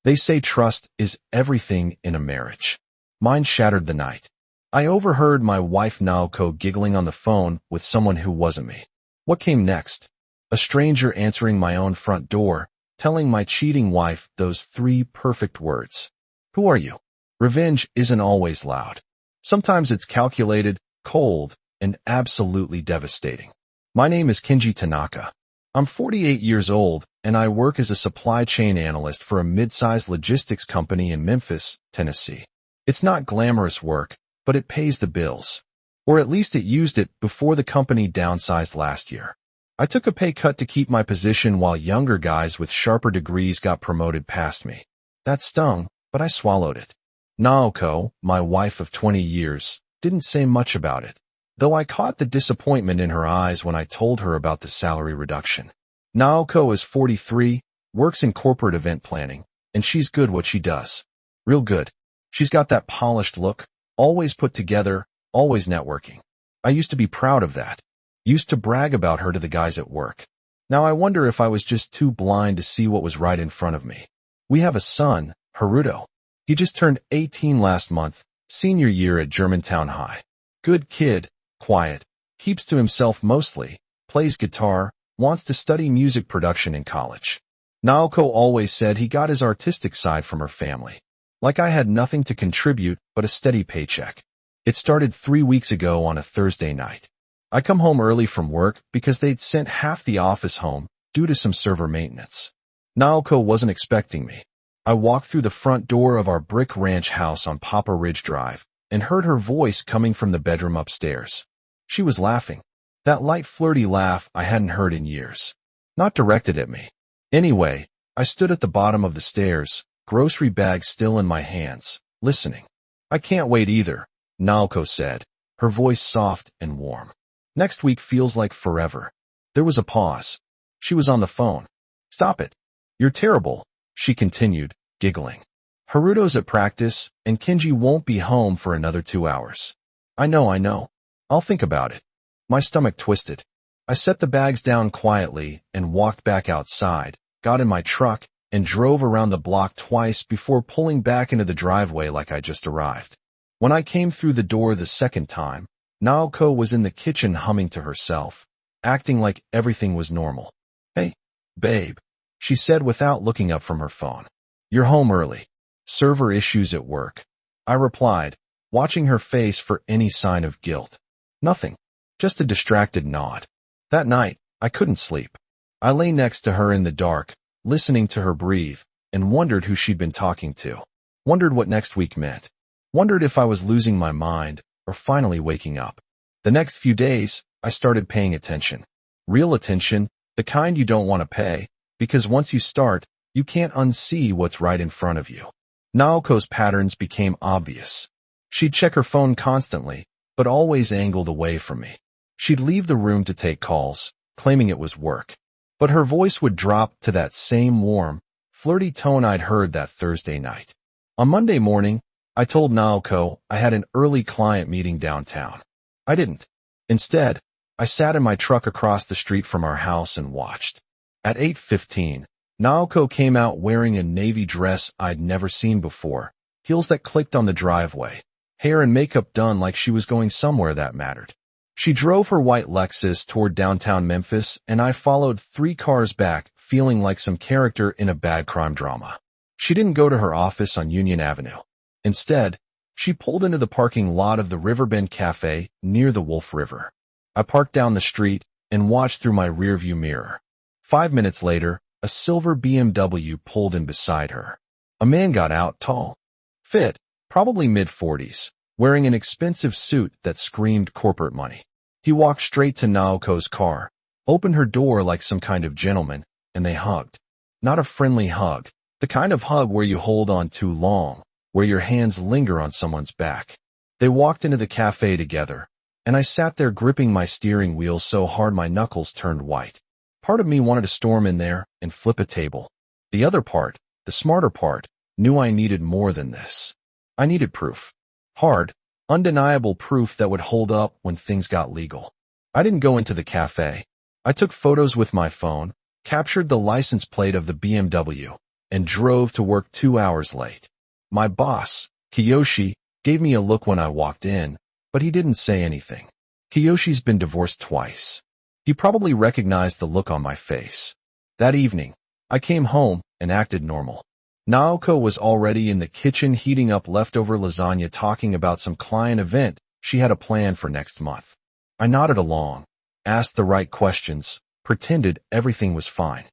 They say trust is everything in a marriage. Mine shattered the night. I overheard my wife Naoko giggling on the phone with someone who wasn't me. What came next? A stranger answering my own front door, telling my cheating wife those 3 perfect words. Who are you? Revenge isn't always loud. Sometimes it's calculated, cold, and absolutely devastating. My name is Kenji Tanaka. I'm 48 years old, and I work as a supply chain analyst for a mid-sized logistics company in Memphis, Tennessee. It's not glamorous work, but it pays the bills. Or at least it used it before the company downsized last year. I took a pay cut to keep my position while younger guys with sharper degrees got promoted past me. That stung, but I swallowed it. Naoko, my wife of 20 years, didn't say much about it, though I caught the disappointment in her eyes when I told her about the salary reduction. Naoko is 43, works in corporate event planning, and she's good what she does. Real good. She's got that polished look, always put together, always networking. I used to be proud of that. Used to brag about her to the guys at work. Now I wonder if I was just too blind to see what was right in front of me. We have a son, Haruto. He just turned 18 last month, senior year at Germantown High. Good kid, quiet, keeps to himself mostly, plays guitar, wants to study music production in college. Naoko always said he got his artistic side from her family. Like I had nothing to contribute but a steady paycheck. It started 3 weeks ago on a Thursday night. I come home early from work because they'd sent half the office home due to some server maintenance. Naoko wasn't expecting me. I walked through the front door of our brick ranch house on Papa Ridge Drive and heard her voice coming from the bedroom upstairs. She was laughing. That light flirty laugh I hadn't heard in years. Not directed at me. Anyway, I stood at the bottom of the stairs, grocery bag still in my hands, listening. I can't wait either, Naoko said, her voice soft and warm. Next week feels like forever. There was a pause. She was on the phone. Stop it. You're terrible, she continued, giggling. Haruto's at practice, and Kenji won't be home for another 2 hours. I know. I'll think about it. My stomach twisted. I set the bags down quietly and walked back outside, got in my truck, and drove around the block twice before pulling back into the driveway like I just arrived. When I came through the door the second time, Naoko was in the kitchen humming to herself, acting like everything was normal. Hey, babe, she said without looking up from her phone. You're home early. Server issues at work. I replied, watching her face for any sign of guilt. Nothing. Just a distracted nod. That night, I couldn't sleep. I lay next to her in the dark, listening to her breathe, and wondered who she'd been talking to. Wondered what next week meant. Wondered if I was losing my mind or finally waking up. The next few days, I started paying attention. Real attention, the kind you don't want to pay, because once you start, you can't unsee what's right in front of you. Naoko's patterns became obvious. She'd check her phone constantly, but always angled away from me. She'd leave the room to take calls, claiming it was work. But her voice would drop to that same warm, flirty tone I'd heard that Thursday night. On Monday morning, I told Naoko I had an early client meeting downtown. I didn't. Instead, I sat in my truck across the street from our house and watched. At 8:15, Naoko came out wearing a navy dress I'd never seen before, heels that clicked on the driveway, hair and makeup done like she was going somewhere that mattered. She drove her white Lexus toward downtown Memphis, and I followed 3 cars back, feeling like some character in a bad crime drama. She didn't go to her office on Union Avenue. Instead, she pulled into the parking lot of the Riverbend Cafe near the Wolf River. I parked down the street and watched through my rearview mirror. 5 minutes later, a silver BMW pulled in beside her. A man got out, tall, fit, probably mid-40s, wearing an expensive suit that screamed corporate money. He walked straight to Naoko's car, opened her door like some kind of gentleman, and they hugged. Not a friendly hug, the kind of hug where you hold on too long, where your hands linger on someone's back. They walked into the cafe together, and I sat there gripping my steering wheel so hard my knuckles turned white. Part of me wanted to storm in there and flip a table. The other part, the smarter part, knew I needed more than this. I needed proof. Hard, undeniable proof that would hold up when things got legal. I didn't go into the cafe. I took photos with my phone, captured the license plate of the BMW, and drove to work 2 hours late. My boss, Kiyoshi, gave me a look when I walked in, but he didn't say anything. Kiyoshi's been divorced twice. He probably recognized the look on my face. That evening, I came home and acted normal. Naoko was already in the kitchen heating up leftover lasagna, talking about some client event she had a plan for next month. I nodded along, asked the right questions, pretended everything was fine.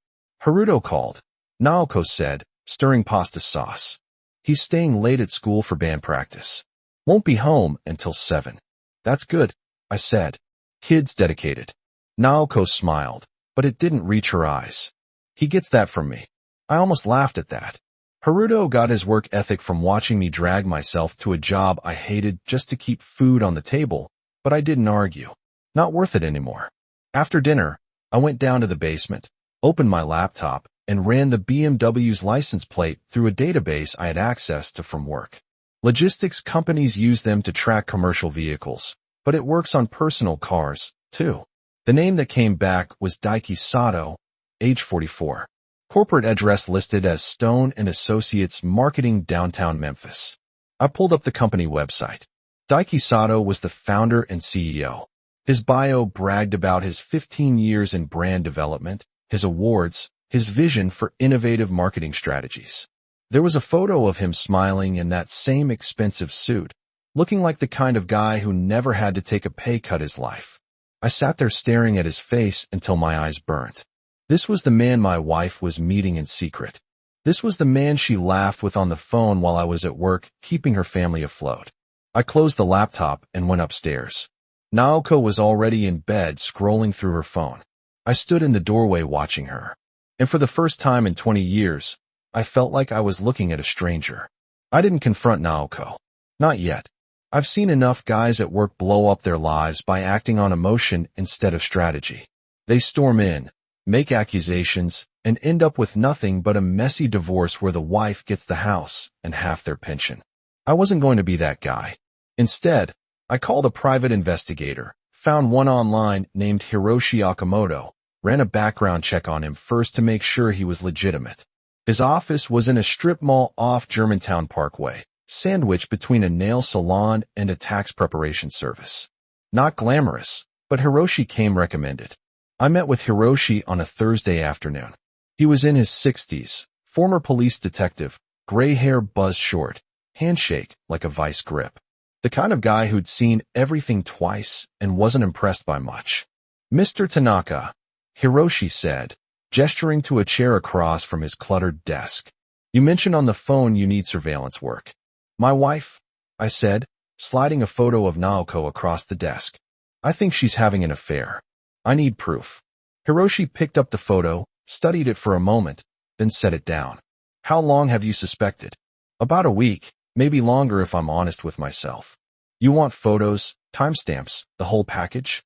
Haruto called. Naoko said, stirring pasta sauce. He's staying late at school for band practice. Won't be home until 7. That's good, I said. Kid's dedicated. Naoko smiled, but it didn't reach her eyes. He gets that from me. I almost laughed at that. Haruto got his work ethic from watching me drag myself to a job I hated just to keep food on the table, but I didn't argue. Not worth it anymore. After dinner, I went down to the basement, opened my laptop, and ran the BMW's license plate through a database I had access to from work. Logistics companies use them to track commercial vehicles, but it works on personal cars, too. The name that came back was Daiki Sato, age 44. Corporate address listed as Stone & Associates Marketing, downtown Memphis. I pulled up the company website. Daiki Sato was the founder and CEO. His bio bragged about his 15 years in brand development, his awards, his vision for innovative marketing strategies. There was a photo of him smiling in that same expensive suit, looking like the kind of guy who never had to take a pay cut his life. I sat there staring at his face until my eyes burnt. This was the man my wife was meeting in secret. This was the man she laughed with on the phone while I was at work, keeping her family afloat. I closed the laptop and went upstairs. Naoko was already in bed, scrolling through her phone. I stood in the doorway watching her. And for the first time in 20 years, I felt like I was looking at a stranger. I didn't confront Naoko. Not yet. I've seen enough guys at work blow up their lives by acting on emotion instead of strategy. They storm in, make accusations, and end up with nothing but a messy divorce where the wife gets the house and half their pension. I wasn't going to be that guy. Instead, I called a private investigator, found one online named Hiroshi Okamoto, ran a background check on him first to make sure he was legitimate. His office was in a strip mall off Germantown Parkway, sandwiched between a nail salon and a tax preparation service. Not glamorous, but Hiroshi came recommended. I met with Hiroshi on a Thursday afternoon. He was in his 60s, former police detective, gray hair buzzed short, handshake like a vice grip. The kind of guy who'd seen everything twice and wasn't impressed by much. Mr. Tanaka, Hiroshi said, gesturing to a chair across from his cluttered desk. You mentioned on the phone you need surveillance work. My wife, I said, sliding a photo of Naoko across the desk. I think she's having an affair. I need proof. Hiroshi picked up the photo, studied it for a moment, then set it down. How long have you suspected? About a week, maybe longer if I'm honest with myself. You want photos, timestamps, the whole package?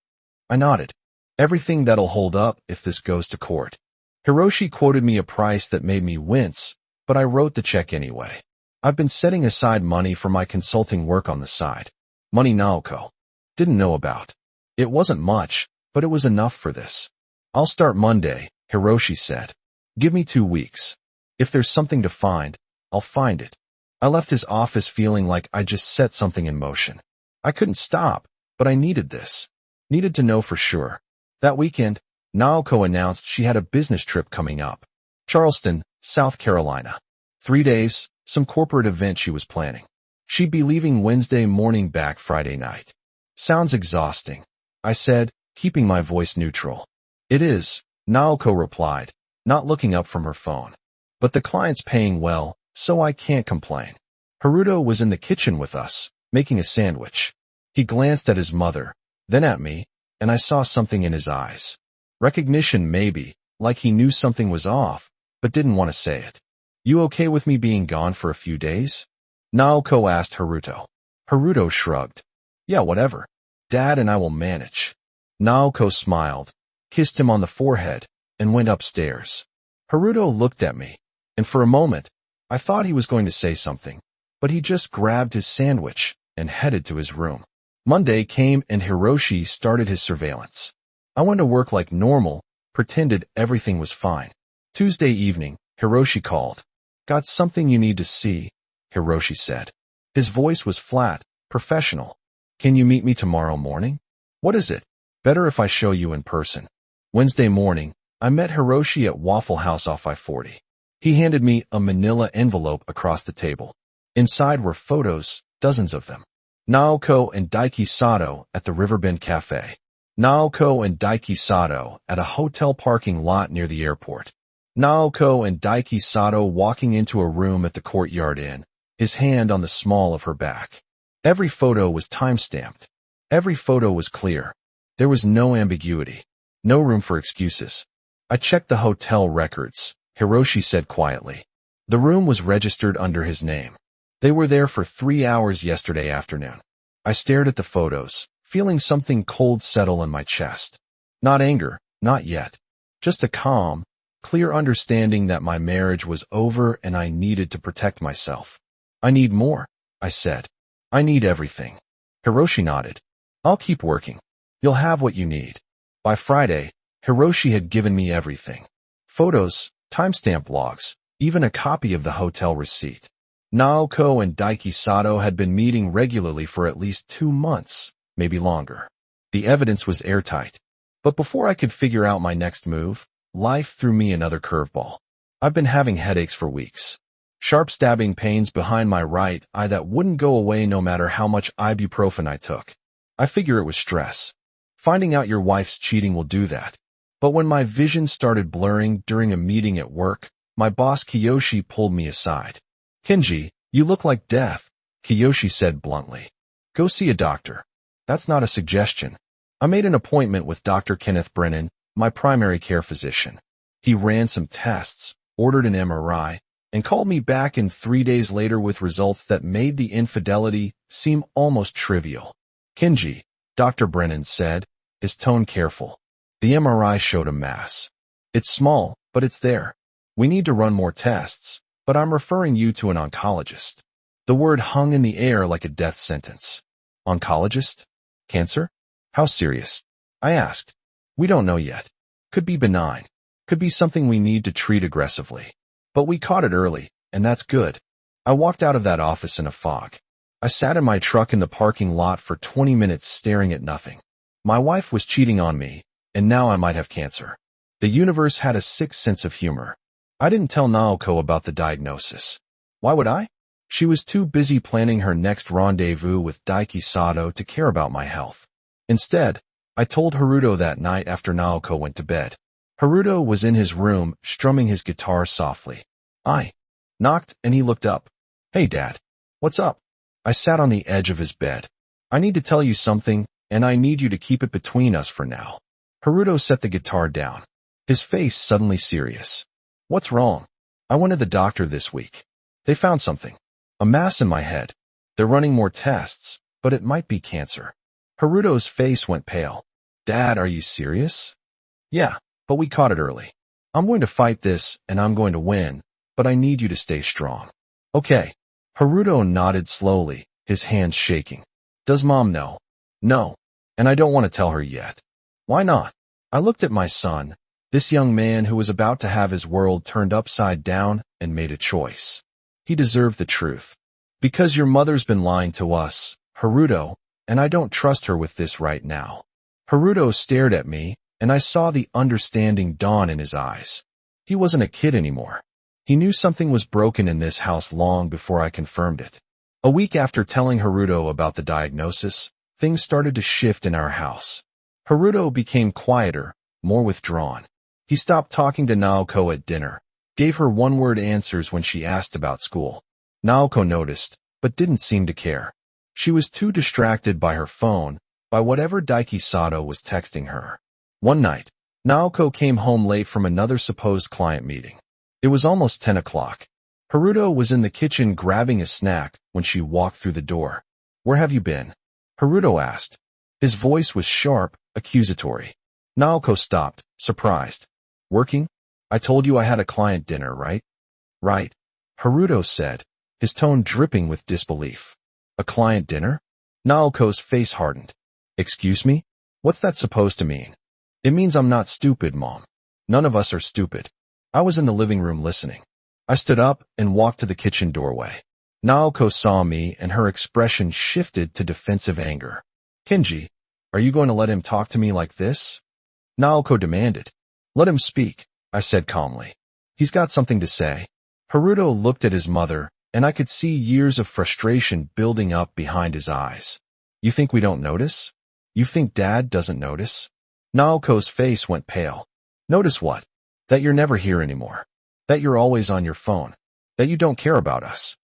I nodded. Everything that'll hold up if this goes to court. Hiroshi quoted me a price that made me wince, but I wrote the check anyway. I've been setting aside money for my consulting work on the side. Money Naoko didn't know about. It wasn't much, but it was enough for this. I'll start Monday, Hiroshi said. Give me 2 weeks. If there's something to find, I'll find it. I left his office feeling like I just set something in motion. I couldn't stop, but I needed this. Needed to know for sure. That weekend, Naoko announced she had a business trip coming up. Charleston, South Carolina. 3 days, some corporate event she was planning. She'd be leaving Wednesday morning, back Friday night. Sounds exhausting, I said, keeping my voice neutral. It is, Naoko replied, not looking up from her phone. But the client's paying well, so I can't complain. Haruto was in the kitchen with us, making a sandwich. He glanced at his mother, then at me, and I saw something in his eyes. Recognition maybe, like he knew something was off, but didn't want to say it. You okay with me being gone for a few days? Naoko asked Haruto. Haruto shrugged. Yeah, whatever. Dad and I will manage. Naoko smiled, kissed him on the forehead, and went upstairs. Haruto looked at me, and for a moment, I thought he was going to say something, but he just grabbed his sandwich and headed to his room. Monday came and Hiroshi started his surveillance. I went to work like normal, pretended everything was fine. Tuesday evening, Hiroshi called. Got something you need to see, Hiroshi said. His voice was flat, professional. Can you meet me tomorrow morning? What is it? Better if I show you in person. Wednesday morning, I met Hiroshi at Waffle House off I-40. He handed me a manila envelope across the table. Inside were photos, dozens of them. Naoko and Daiki Sato at the Riverbend Cafe. Naoko and Daiki Sato at a hotel parking lot near the airport. Naoko and Daiki Sato walking into a room at the Courtyard Inn, his hand on the small of her back. Every photo was time-stamped. Every photo was clear. There was no ambiguity. No room for excuses. I checked the hotel records, Hiroshi said quietly. The room was registered under his name. They were there for 3 hours yesterday afternoon. I stared at the photos, feeling something cold settle in my chest. Not anger, not yet. Just a calm, clear understanding that my marriage was over and I needed to protect myself. I need more, I said. I need everything. Hiroshi nodded. I'll keep working. You'll have what you need. By Friday, Hiroshi had given me everything. Photos, timestamp logs, even a copy of the hotel receipt. Naoko and Daiki Sato had been meeting regularly for at least 2 months, maybe longer. The evidence was airtight. But before I could figure out my next move, life threw me another curveball. I've been having headaches for weeks. Sharp stabbing pains behind my right eye that wouldn't go away no matter how much ibuprofen I took. I figure it was stress. Finding out your wife's cheating will do that. But when my vision started blurring during a meeting at work, my boss Kiyoshi pulled me aside. Kenji, you look like death, Kiyoshi said bluntly. Go see a doctor. That's not a suggestion. I made an appointment with Dr. Kenneth Brennan, my primary care physician. He ran some tests, ordered an MRI, and called me back in 3 days later with results that made the infidelity seem almost trivial. Kenji, Dr. Brennan said, his tone careful. The MRI showed a mass. It's small, but it's there. We need to run more tests, but I'm referring you to an oncologist. The word hung in the air like a death sentence. Oncologist? Cancer? How serious? I asked. We don't know yet. Could be benign. Could be something we need to treat aggressively. But we caught it early, and that's good. I walked out of that office in a fog. I sat in my truck in the parking lot for 20 minutes staring at nothing. My wife was cheating on me, and now I might have cancer. The universe had a sick sense of humor. I didn't tell Naoko about the diagnosis. Why would I? She was too busy planning her next rendezvous with Daiki Sato to care about my health. Instead, I told Haruto that night after Naoko went to bed. Haruto was in his room, strumming his guitar softly. I knocked, and he looked up. Hey, Dad. What's up? I sat on the edge of his bed. I need to tell you something, and I need you to keep it between us for now. Haruto set the guitar down. His face suddenly serious. What's wrong? I went to the doctor this week. They found something. A mass in my head. They're running more tests, but it might be cancer. Haruto's face went pale. Dad, are you serious? Yeah, but we caught it early. I'm going to fight this, and I'm going to win, but I need you to stay strong. Okay. Haruto nodded slowly, his hands shaking. Does Mom know? No. And I don't want to tell her yet. Why not? I looked at my son, this young man who was about to have his world turned upside down, and made a choice. He deserved the truth. Because your mother's been lying to us, Haruto, and I don't trust her with this right now. Haruto stared at me, and I saw the understanding dawn in his eyes. He wasn't a kid anymore. He knew something was broken in this house long before I confirmed it. A week after telling Haruto about the diagnosis, things started to shift in our house. Haruto became quieter, more withdrawn. He stopped talking to Naoko at dinner, gave her one-word answers when she asked about school. Naoko noticed, but didn't seem to care. She was too distracted by her phone, by whatever Daiki Sato was texting her. One night, Naoko came home late from another supposed client meeting. It was almost 10 o'clock. Haruto was in the kitchen grabbing a snack when she walked through the door. Where have you been? Haruto asked. His voice was sharp, accusatory. Naoko stopped, surprised. Working? I told you I had a client dinner, right? Right. Haruto said, his tone dripping with disbelief. A client dinner? Naoko's face hardened. Excuse me? What's that supposed to mean? It means I'm not stupid, Mom. None of us are stupid. I was in the living room listening. I stood up and walked to the kitchen doorway. Naoko saw me and her expression shifted to defensive anger. Kenji, are you going to let him talk to me like this? Naoko demanded. Let him speak, I said calmly. He's got something to say. Haruto looked at his mother, and I could see years of frustration building up behind his eyes. You think we don't notice? You think Dad doesn't notice? Naoko's face went pale. Notice what? That you're never here anymore. That you're always on your phone. That you don't care about us.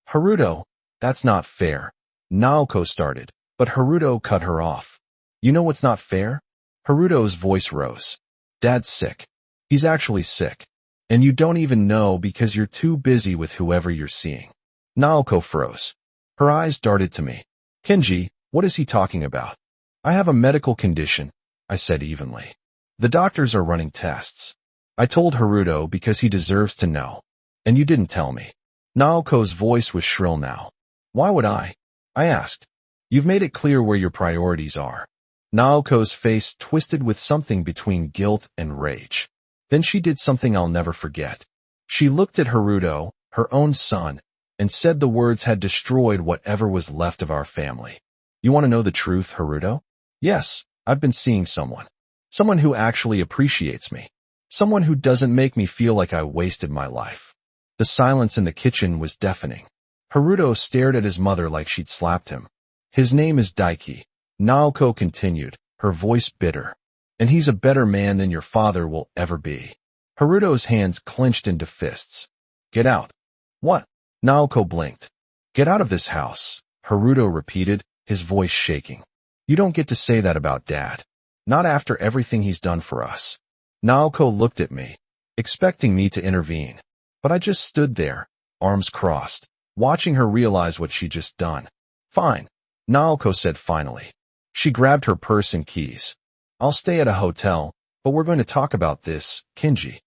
Haruto, that's not fair. Naoko started, but Haruto cut her off. You know what's not fair? Haruto's voice rose. Dad's sick. He's actually sick. And you don't even know because you're too busy with whoever you're seeing. Naoko froze. Her eyes darted to me. Kenji, what is he talking about? I have a medical condition, I said evenly. The doctors are running tests. I told Haruto because he deserves to know. And you didn't tell me. Naoko's voice was shrill now. Why would I? I asked. You've made it clear where your priorities are. Naoko's face twisted with something between guilt and rage. Then she did something I'll never forget. She looked at Haruto, her own son, and said the words had destroyed whatever was left of our family. You want to know the truth, Haruto? Yes, I've been seeing someone. Someone who actually appreciates me. Someone who doesn't make me feel like I wasted my life. The silence in the kitchen was deafening. Haruto stared at his mother like she'd slapped him. His name is Daiki. Naoko continued, her voice bitter. And he's a better man than your father will ever be. Haruto's hands clenched into fists. Get out. What? Naoko blinked. Get out of this house, Haruto repeated, his voice shaking. You don't get to say that about Dad. Not after everything he's done for us. Naoko looked at me, expecting me to intervene. But I just stood there, arms crossed, watching her realize what she'd just done. Fine, Naoko said finally. She grabbed her purse and keys. I'll stay at a hotel, but we're going to talk about this, Kenji.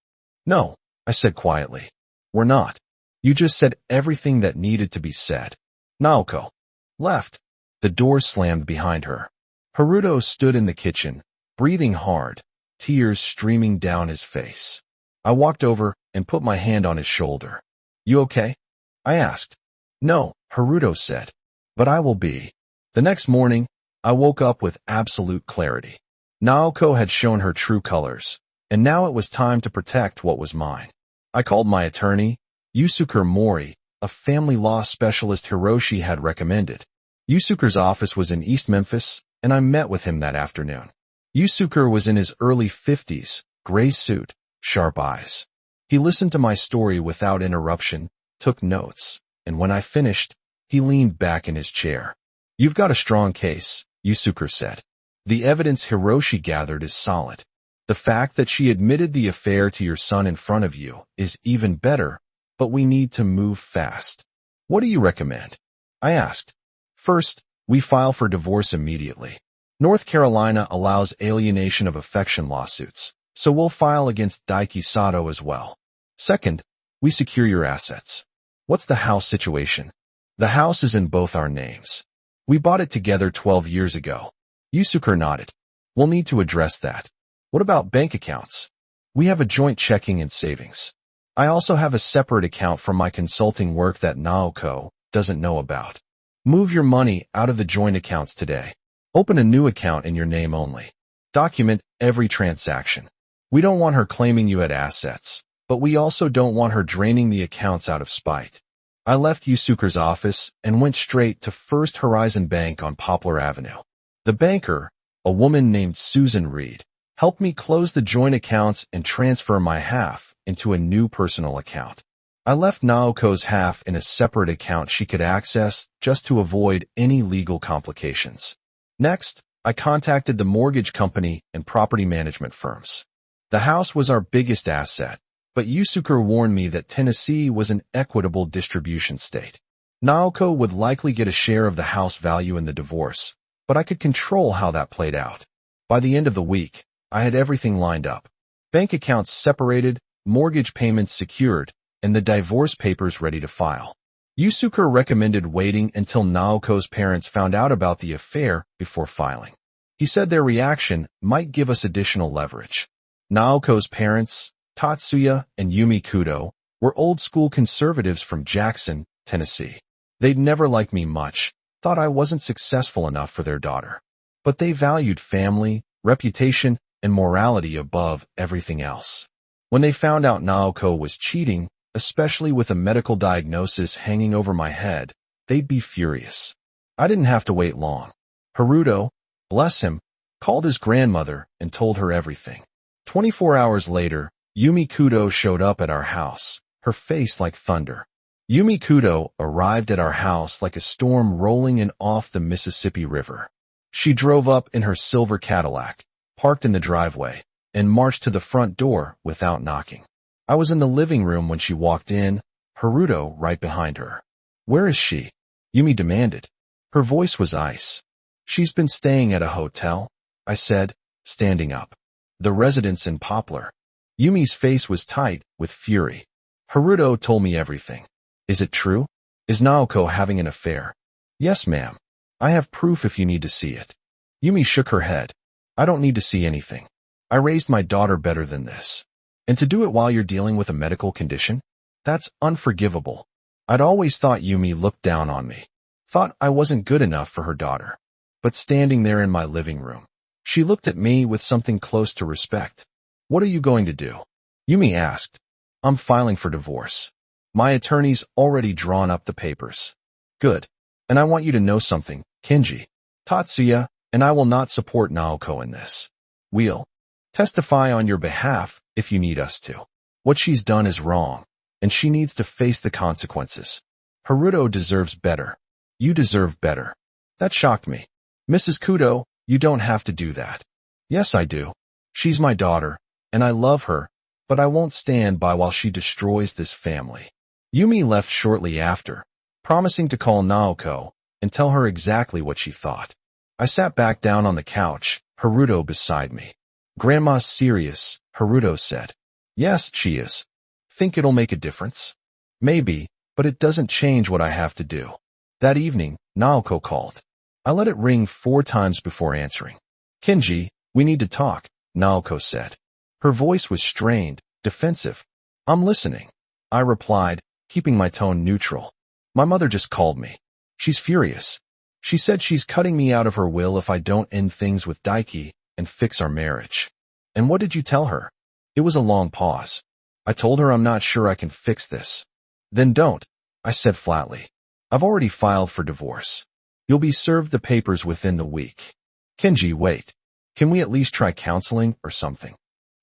No, I said quietly. We're not. You just said everything that needed to be said. Naoko left. The door slammed behind her. Haruto stood in the kitchen, breathing hard, tears streaming down his face. I walked over and put my hand on his shoulder. You okay? I asked. No, Haruto said. But I will be. The next morning, I woke up with absolute clarity. Naoko had shown her true colors, and now it was time to protect what was mine. I called my attorney, Yusuke Mori, a family law specialist Hiroshi had recommended. Yusuke's office was in East Memphis, and I met with him that afternoon. Yusuke was in his early 50s, gray suit, sharp eyes. He listened to my story without interruption, took notes, and when I finished, he leaned back in his chair. You've got a strong case, Yusuke said. The evidence Hiroshi gathered is solid. The fact that she admitted the affair to your son in front of you is even better, but we need to move fast. What do you recommend? I asked. First, we file for divorce immediately. North Carolina allows alienation of affection lawsuits, so we'll file against Daiki Sato as well. Second, we secure your assets. What's the house situation? The house is in both our names. We bought it together 12 years ago. Yusuke nodded. We'll need to address that. What about bank accounts? We have a joint checking and savings. I also have a separate account from my consulting work that Naoko doesn't know about. Move your money out of the joint accounts today. Open a new account in your name only. Document every transaction. We don't want her claiming you had assets, but we also don't want her draining the accounts out of spite. I left Yusuke's office and went straight to First Horizon Bank on Poplar Avenue. The banker, a woman named Susan Reed, helped me close the joint accounts and transfer my half into a new personal account. I left Naoko's half in a separate account she could access just to avoid any legal complications. Next, I contacted the mortgage company and property management firms. The house was our biggest asset, but Yusuke warned me that Tennessee was an equitable distribution state. Naoko would likely get a share of the house value in the divorce, but I could control how that played out. By the end of the week, I had everything lined up. Bank accounts separated, mortgage payments secured, and the divorce papers ready to file. Yusuke recommended waiting until Naoko's parents found out about the affair before filing. He said their reaction might give us additional leverage. Naoko's parents, Tatsuya and Yumi Kudo, were old-school conservatives from Jackson, Tennessee. They'd never liked me much, thought I wasn't successful enough for their daughter. But they valued family, reputation, and morality above everything else. When they found out Naoko was cheating, especially with a medical diagnosis hanging over my head, they'd be furious. I didn't have to wait long. Haruto, bless him, called his grandmother and told her everything. 24 hours later, Yumi Kudo showed up at our house, her face like thunder. Yumi Kudo arrived at our house like a storm rolling in off the Mississippi River. She drove up in her silver Cadillac, parked in the driveway, and marched to the front door without knocking. I was in the living room when she walked in, Haruto right behind her. "Where is she?" Yumi demanded. Her voice was ice. "She's been staying at a hotel," I said, standing up. "The residence in Poplar." Yumi's face was tight with fury. Haruto told me everything. "Is it true? Is Naoko having an affair?" "Yes, ma'am. I have proof if you need to see it." Yumi shook her head. "I don't need to see anything. I raised my daughter better than this. And to do it while you're dealing with a medical condition? That's unforgivable." I'd always thought Yumi looked down on me, thought I wasn't good enough for her daughter. But standing there in my living room, she looked at me with something close to respect. "What are you going to do?" Yumi asked. "I'm filing for divorce. My attorney's already drawn up the papers." "Good. And I want you to know something, Kenji. Tatsuya and I will not support Naoko in this. We'll testify on your behalf if you need us to. What she's done is wrong, and she needs to face the consequences. Haruto deserves better. You deserve better." That shocked me. "Mrs. Kudo, you don't have to do that." "Yes, I do. She's my daughter, and I love her, but I won't stand by while she destroys this family." Yumi left shortly after, promising to call Naoko and tell her exactly what she thought. I sat back down on the couch, Haruto beside me. "Grandma's serious," Haruto said. "Yes, she is. Think it'll make a difference?" "Maybe, but it doesn't change what I have to do." That evening, Naoko called. I let it ring 4 times before answering. "Kenji, we need to talk," Naoko said. Her voice was strained, defensive. "I'm listening," I replied, keeping my tone neutral. "My mother just called me. She's furious. She said she's cutting me out of her will if I don't end things with Daiki and fix our marriage." "And what did you tell her?" It was a long pause. "I told her I'm not sure I can fix this." "Then don't," I said flatly. "I've already filed for divorce. You'll be served the papers within the week." "Kenji, wait. Can we at least try counseling or something?"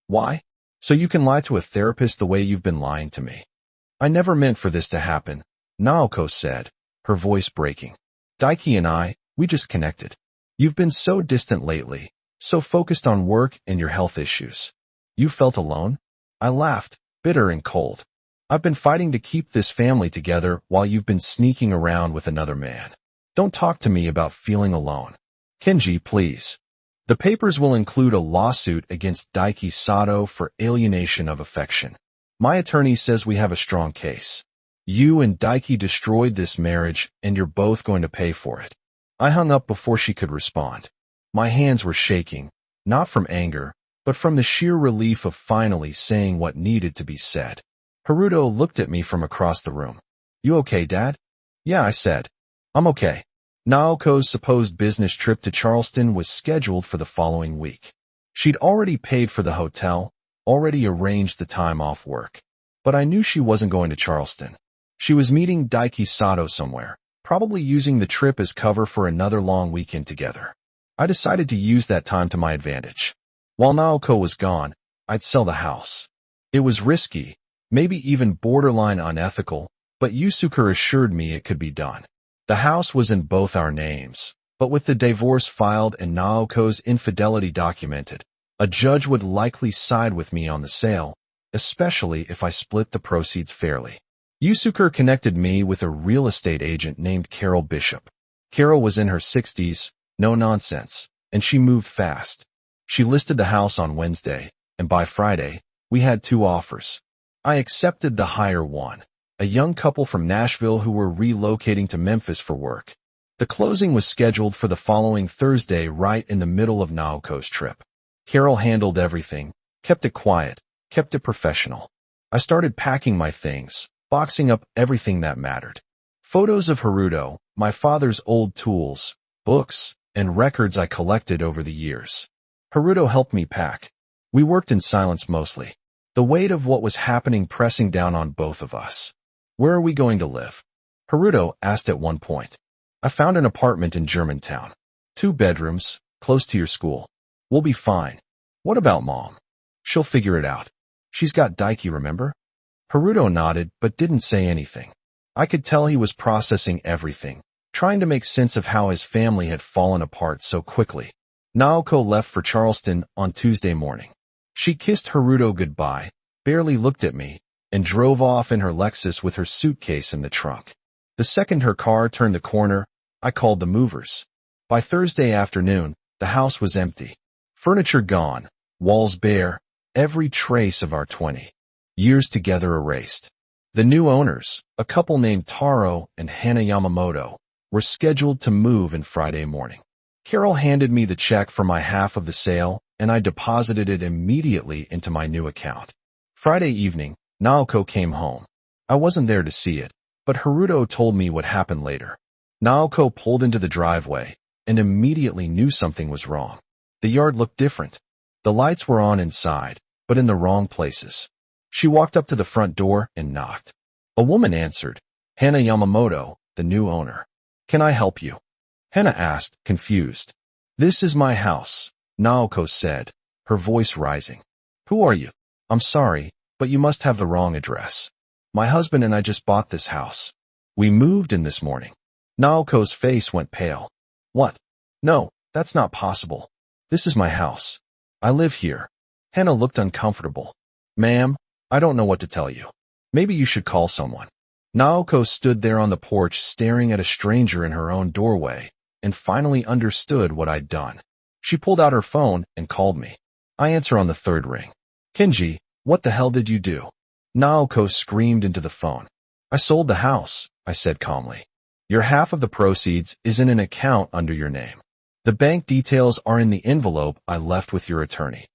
"Why?" "So you can lie to a therapist the way you've been lying to me." "I never meant for this to happen," Naoko said, her voice breaking. "Daiki and we just connected. You've been so distant lately, so focused on work and your health issues. You felt alone?" I laughed, bitter and cold. "I've been fighting to keep this family together while you've been sneaking around with another man. Don't talk to me about feeling alone. Kenji, please." The papers will include a lawsuit against Daiki Sato for alienation of affection. My attorney says we have a strong case. You and Daiki destroyed this marriage, and you're both going to pay for it. I hung up before she could respond. My hands were shaking, not from anger, but from the sheer relief of finally saying what needed to be said. Haruto looked at me from across the room. "You okay, Dad?" "Yeah," I said. "I'm okay." Naoko's supposed business trip to Charleston was scheduled for the following week. She'd already paid for the hotel, already arranged the time off work. But I knew she wasn't going to Charleston. She was meeting Daiki Sato somewhere, probably using the trip as cover for another long weekend together. I decided to use that time to my advantage. While Naoko was gone, I'd sell the house. It was risky, maybe even borderline unethical, but Yusuke assured me it could be done. The house was in both our names, but with the divorce filed and Naoko's infidelity documented, a judge would likely side with me on the sale, especially if I split the proceeds fairly. Yusuke connected me with a real estate agent named Carol Bishop. Carol was in her 60s, no nonsense, and she moved fast. She listed the house on Wednesday, and by Friday, we had 2 offers. I accepted the higher one, a young couple from Nashville who were relocating to Memphis for work. The closing was scheduled for the following Thursday, right in the middle of Naoko's trip. Carol handled everything, kept it quiet, kept it professional. I started packing my things, boxing up everything that mattered. Photos of Haruto, my father's old tools, books, and records I collected over the years. Haruto helped me pack. We worked in silence mostly, the weight of what was happening pressing down on both of us. Where are we going to live? Haruto asked at one point. I found an apartment in Germantown. 2 bedrooms, close to your school. We'll be fine. What about Mom? She'll figure it out. She's got Daiki, remember? Haruto nodded but didn't say anything. I could tell he was processing everything, trying to make sense of how his family had fallen apart so quickly. Naoko left for Charleston on Tuesday morning. She kissed Haruto goodbye, barely looked at me, and drove off in her Lexus with her suitcase in the trunk. The second her car turned the corner, I called the movers. By Thursday afternoon, the house was empty. Furniture gone, walls bare, every trace of our 20 years together erased. The new owners, a couple named Taro and Hana Yamamoto, were scheduled to move in Friday morning. Carol handed me the check for my half of the sale, and I deposited it immediately into my new account. Friday evening, Naoko came home. I wasn't there to see it, but Haruto told me what happened later. Naoko pulled into the driveway and immediately knew something was wrong. The yard looked different. The lights were on inside, but in the wrong places. She walked up to the front door and knocked. A woman answered, Hana Yamamoto, the new owner. Can I help you? Hana asked, confused. This is my house, Naoko said, her voice rising. Who are you? I'm sorry, but you must have the wrong address. My husband and I just bought this house. We moved in this morning. Naoko's face went pale. What? No, that's not possible. This is my house. I live here. Hana looked uncomfortable. Ma'am, I don't know what to tell you. Maybe you should call someone. Naoko stood there on the porch staring at a stranger in her own doorway, and finally understood what I'd done. She pulled out her phone and called me. I answer on the 3rd ring. Kenji, what the hell did you do? Naoko screamed into the phone. I sold the house, I said calmly. Your half of the proceeds is in an account under your name. The bank details are in the envelope I left with your attorney.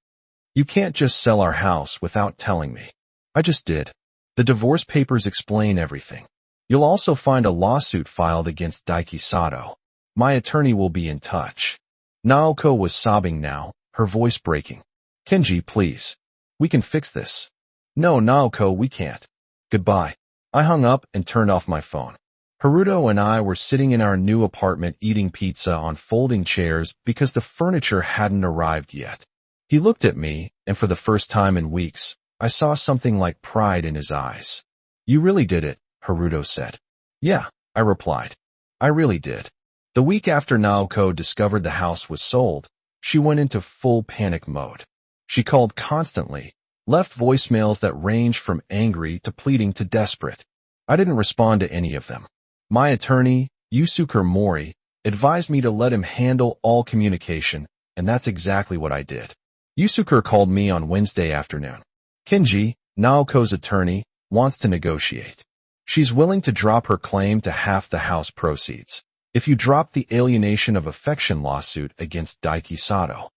You can't just sell our house without telling me. I just did. The divorce papers explain everything. You'll also find a lawsuit filed against Daiki Sato. My attorney will be in touch. Naoko was sobbing now, her voice breaking. Kenji, please. We can fix this. No, Naoko, we can't. Goodbye. I hung up and turned off my phone. Haruto and I were sitting in our new apartment eating pizza on folding chairs because the furniture hadn't arrived yet. He looked at me, and for the first time in weeks, I saw something like pride in his eyes. You really did it, Haruto said. Yeah, I replied. I really did. The week after Naoko discovered the house was sold, she went into full panic mode. She called constantly, left voicemails that ranged from angry to pleading to desperate. I didn't respond to any of them. My attorney, Yusuke Mori, advised me to let him handle all communication, and that's exactly what I did. Yusuke called me on Wednesday afternoon. Kenji, Naoko's attorney, wants to negotiate. She's willing to drop her claim to half the house proceeds if you drop the alienation of affection lawsuit against Daiki Sato.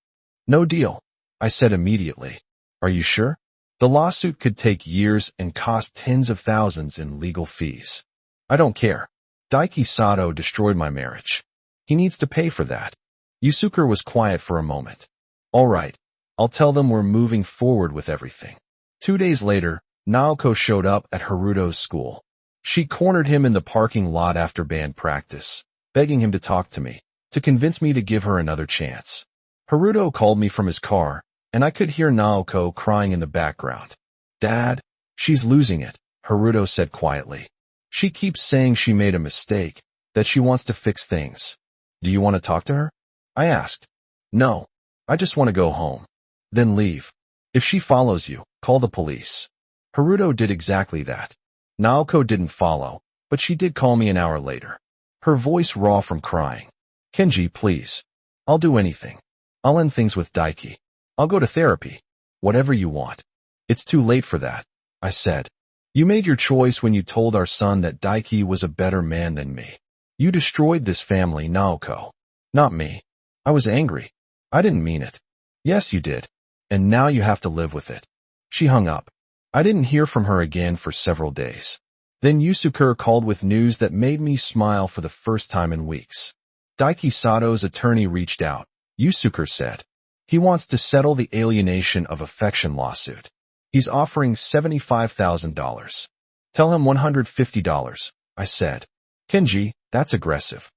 No deal, I said immediately. Are you sure? The lawsuit could take years and cost tens of thousands in legal fees. I don't care. Daiki Sato destroyed my marriage. He needs to pay for that. Yusuke was quiet for a moment. All right, I'll tell them we're moving forward with everything. 2 days later, Naoko showed up at Haruto's school. She cornered him in the parking lot after band practice, begging him to talk to me, to convince me to give her another chance. Haruto called me from his car, and I could hear Naoko crying in the background. Dad, she's losing it, Haruto said quietly. She keeps saying she made a mistake, that she wants to fix things. Do you want to talk to her? I asked. No, I just want to go home. Then leave. If she follows you, call the police. Haruto did exactly that. Naoko didn't follow, but she did call me an hour later. Her voice raw from crying. Kenji, please. I'll do anything. I'll end things with Daiki. I'll go to therapy. Whatever you want. It's too late for that, I said. You made your choice when you told our son that Daiki was a better man than me. You destroyed this family, Naoko. Not me. I was angry. I didn't mean it. Yes, you did. And now you have to live with it. She hung up. I didn't hear from her again for several days. Then Yusuke called with news that made me smile for the first time in weeks. Daiki Sato's attorney reached out. Yusuke said. He wants to settle the alienation of affection lawsuit. He's offering $75,000. Tell him $150, I said. Kenji, that's aggressive.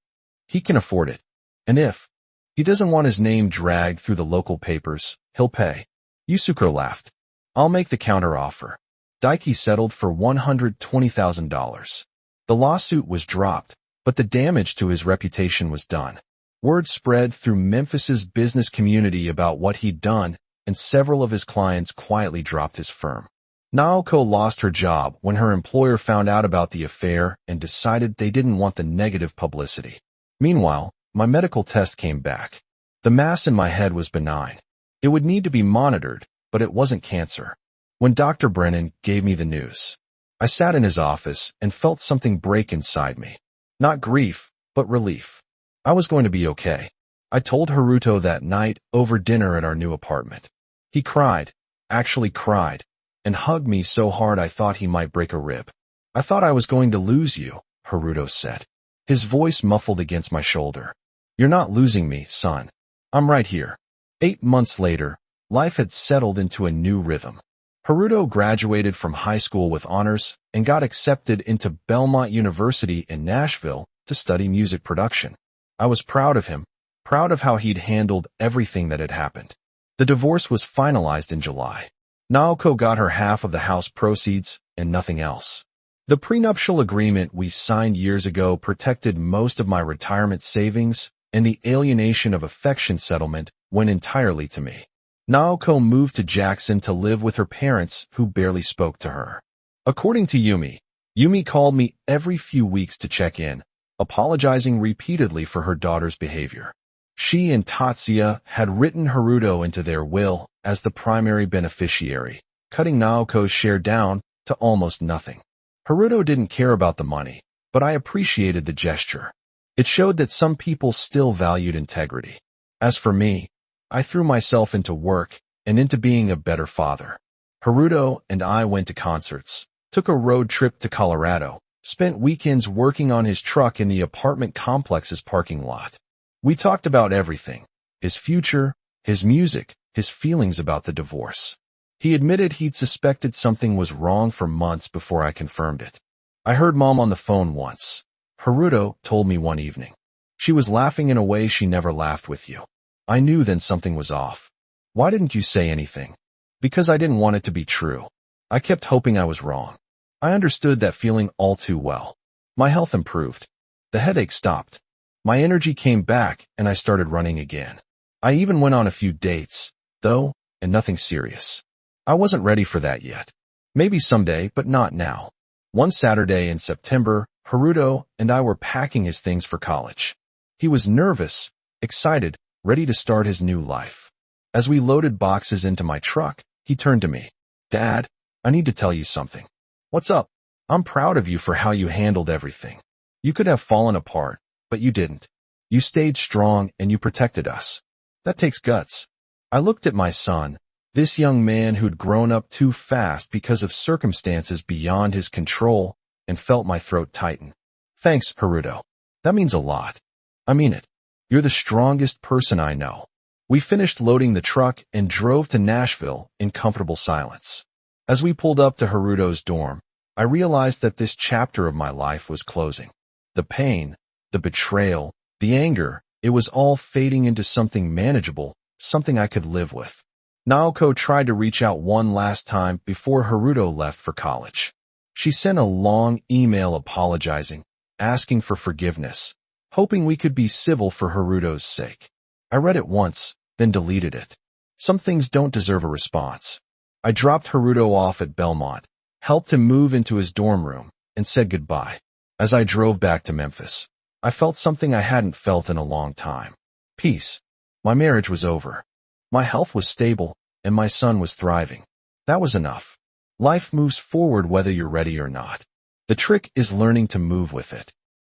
He can afford it. And if he doesn't want his name dragged through the local papers, he'll pay. Yusuke laughed. I'll make the counteroffer. Daiki settled for $120,000. The lawsuit was dropped, but the damage to his reputation was done. Word spread through Memphis's business community about what he'd done, and several of his clients quietly dropped his firm. Naoko lost her job when her employer found out about the affair and decided they didn't want the negative publicity. Meanwhile, my medical test came back. The mass in my head was benign. It would need to be monitored, but it wasn't cancer. When Dr. Brennan gave me the news, I sat in his office and felt something break inside me. Not grief, but relief. I was going to be okay. I told Haruto that night over dinner at our new apartment. He cried, actually cried, and hugged me so hard I thought he might break a rib. I thought I was going to lose you, Haruto said. His voice muffled against my shoulder. You're not losing me, son. I'm right here. 8 months later, life had settled into a new rhythm. Haruto graduated from high school with honors and got accepted into Belmont University in Nashville to study music production. I was proud of him, proud of how he'd handled everything that had happened. The divorce was finalized in July. Naoko got her half of the house proceeds and nothing else. The prenuptial agreement we signed years ago protected most of my retirement savings, and the alienation of affection settlement went entirely to me. Naoko moved to Jackson to live with her parents, who barely spoke to her. According to Yumi called me every few weeks to check in, apologizing repeatedly for her daughter's behavior. She and Tatsuya had written Haruto into their will as the primary beneficiary, cutting Naoko's share down to almost nothing. Haruto didn't care about the money, but I appreciated the gesture. It showed that some people still valued integrity. As for me, I threw myself into work and into being a better father. Haruto and I went to concerts, took a road trip to Colorado, spent weekends working on his truck in the apartment complex's parking lot. We talked about everything: his future, his music, his feelings about the divorce. He admitted he'd suspected something was wrong for months before I confirmed it. I heard Mom on the phone once. Haruto told me one evening. She was laughing in a way she never laughed with you. I knew then something was off. Why didn't you say anything? Because I didn't want it to be true. I kept hoping I was wrong. I understood that feeling all too well. My health improved. The headache stopped. My energy came back and I started running again. I even went on a few dates, though, and nothing serious. I wasn't ready for that yet. Maybe someday, but not now. One Saturday in September, Haruto and I were packing his things for college. He was nervous, excited, ready to start his new life. As we loaded boxes into my truck, he turned to me. Dad, I need to tell you something. What's up? I'm proud of you for how you handled everything. You could have fallen apart, but you didn't. You stayed strong and you protected us. That takes guts. I looked at my son, this young man who'd grown up too fast because of circumstances beyond his control, and felt my throat tighten. Thanks, Haruto. That means a lot. I mean it. You're the strongest person I know. We finished loading the truck and drove to Nashville in comfortable silence. As we pulled up to Haruto's dorm, I realized that this chapter of my life was closing. The pain, the betrayal, the anger, it was all fading into something manageable, something I could live with. Naoko tried to reach out one last time before Haruto left for college. She sent a long email apologizing, asking for forgiveness, hoping we could be civil for Haruto's sake. I read it once, then deleted it. Some things don't deserve a response. I dropped Haruto off at Belmont, helped him move into his dorm room, and said goodbye. As I drove back to Memphis, I felt something I hadn't felt in a long time. Peace. My marriage was over. My health was stable, and my son was thriving. That was enough. Life moves forward whether you're ready or not. The trick is learning to move with it.